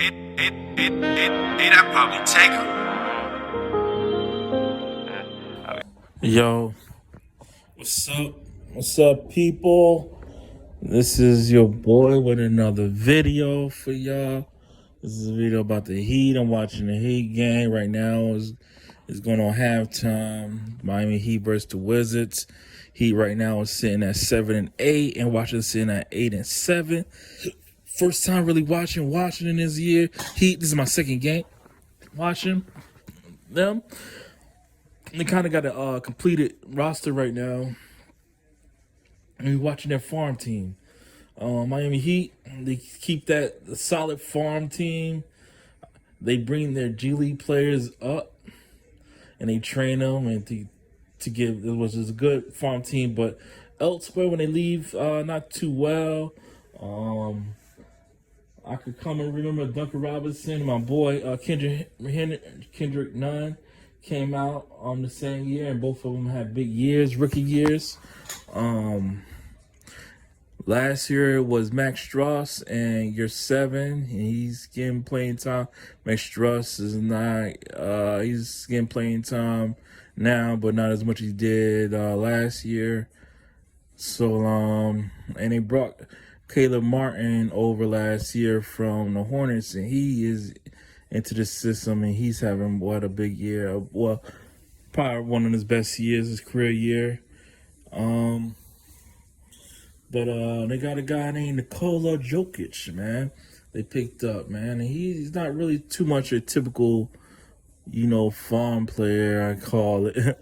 That probably take him. Yo, what's up? What's up, people? This is your boy with another video for y'all. This is a video about the Heat. I'm watching the Heat game right now. It's going on halftime. Miami Heat versus the Wizards. Heat right now is sitting at 7-8, and Washington sitting at 8-7. First time really watching Washington this year. Heat. This is my second game watching them. They kind of got a completed roster right now. And we're watching their farm team. Miami Heat, they keep that solid farm team. They bring their G League players up and they train them and to give, which is a good farm team. But elsewhere, when they leave, not too well. I could come and remember Duncan Robinson, my boy Kendrick Nunn came out the same year, and both of them had big years, rookie years. Last year it was Max Strus, and year 7, and he's getting playing time. Max Strus is not, he's getting playing time now, but not as much as he did last year. So, and they brought Caleb Martin over last year from the Hornets, and he is into the system, and he's having what a big year. Well, probably one of his best years, his career year. But they got a guy named Nikola Jovic, man. They picked up, man. And he's not really too much a typical, farm player, I call it,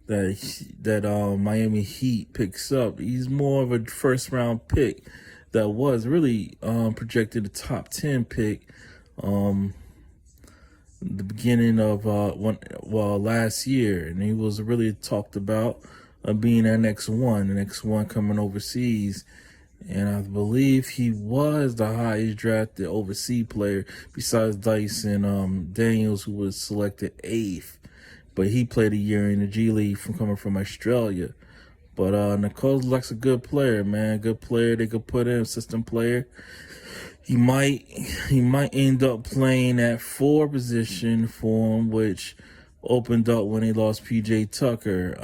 that Miami Heat picks up. He's more of a first round pick that was really projected a top 10 pick the beginning of last year, and he was really talked about being the next one coming overseas. And I believe he was the highest drafted overseas player besides Dyson Daniels, who was selected 8th. But he played a year in the G League coming from Australia. But Nikola looks a good player, man. Good player they could put in, system player. He might end up playing at 4 position for him, which opened up when they lost PJ Tucker.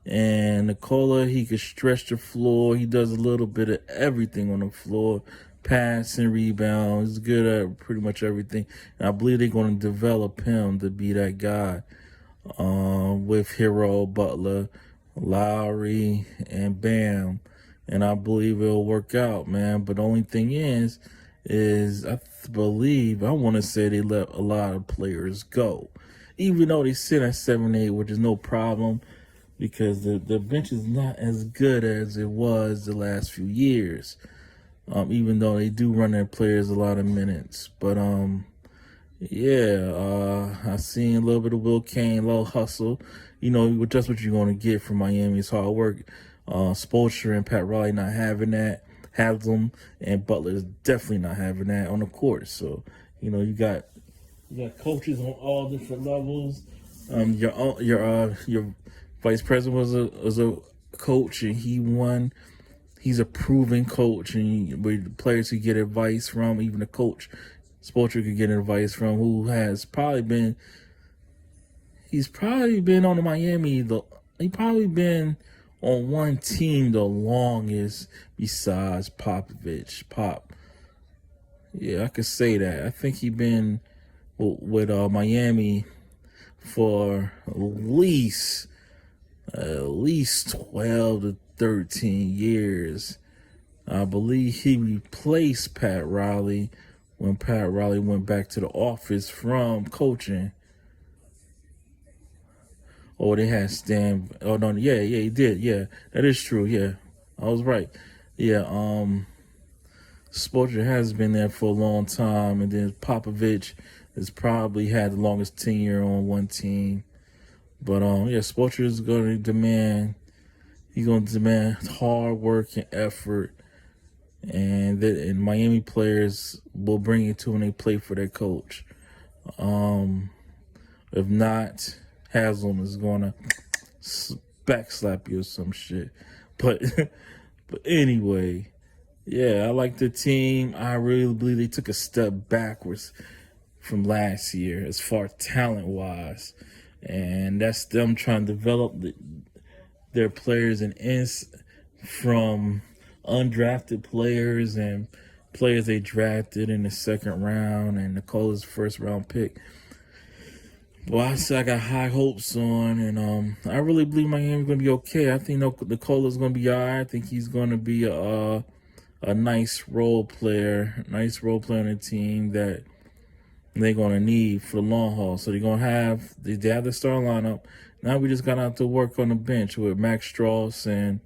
And Nikola, he could stretch the floor. He does a little bit of everything on the floor. Pass and rebound. He's good at pretty much everything. And I believe they're going to develop him to be that guy with Hero, Butler, Lowry, and Bam. And I believe it'll work out, man. But the only thing is I want to say they let a lot of players go. Even though they sit at 7-8, which is no problem, because the bench is not as good as it was the last few years. Even though they do run their players a lot of minutes. But I seen a little bit of Will Kane, a little hustle. Just what you're going to get from Miami is hard work. Spoelstra and Pat Riley not having that. Haslam and Butler is definitely not having that on the court. So, you got coaches on all different levels. Your vice president was a coach, and he won. He's a proven coach, and where the players could get advice from, even the coach, Spoelstra could get advice from, who has probably been. He's probably been on the Miami. He probably been on one team the longest besides Popovich. Yeah, I could say that. I think he been with Miami for at least 12 to 13 years. I believe he replaced Pat Riley when Pat Riley went back to the office from coaching. Oh, they had Stan. Oh, no, yeah, he did. Yeah, that is true. Yeah, I was right. Yeah, Spoelstra has been there for a long time, and then Popovich has probably had the longest tenure on one team. But Spoelstra is going to demand. He's going to demand hard work and effort, and Miami players will bring it to when they play for their coach. If not, Haslam is going to backslap you or some shit. But anyway, Yeah, I like the team. I really believe they took a step backwards from last year as far as talent-wise. And that's them trying to develop their players and from undrafted players and players they drafted in the second round and Nikola's first round pick. Well, I got high hopes on, and I really believe Miami's going to be okay. I think Nikola's going to be all right. I think he's going to be a nice role player on the team that they're going to need for the long haul. So they have the star lineup. Now we just got out to work on the bench with Max Strauss and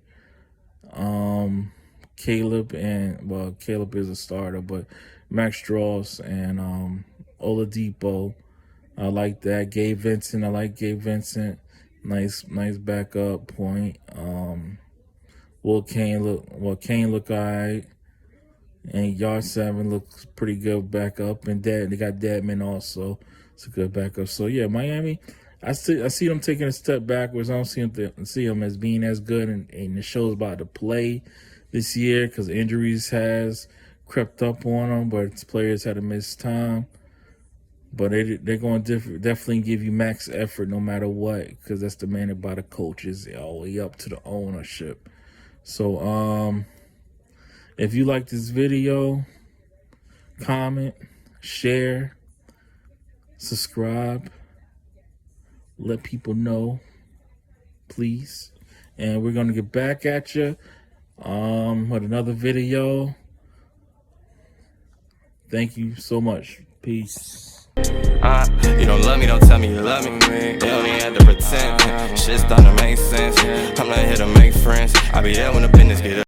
Caleb, and well, Caleb is a starter, but Max Strauss and Oladipo. I like that. Gabe Vincent. I like Gabe Vincent. Nice backup point. Kane look alright. And Yard 7 looks pretty good backup. And they got Dadman also. It's a good backup. So yeah, Miami, I see them taking a step backwards. I don't see them as being as good, and the show's about to play this year because injuries has crept up on them, but players had to miss time. But they're going to definitely give you max effort no matter what, because that's demanded by the coaches all the way up to the ownership. So if you like this video, comment, share, subscribe, let people know, please. And we're going to get back at you with another video. Thank you so much. Peace. You don't love me, don't tell me you love me. You don't even have to pretend. Shit's starting to make sense. I'm not here to make friends. I'll be there when the business get up.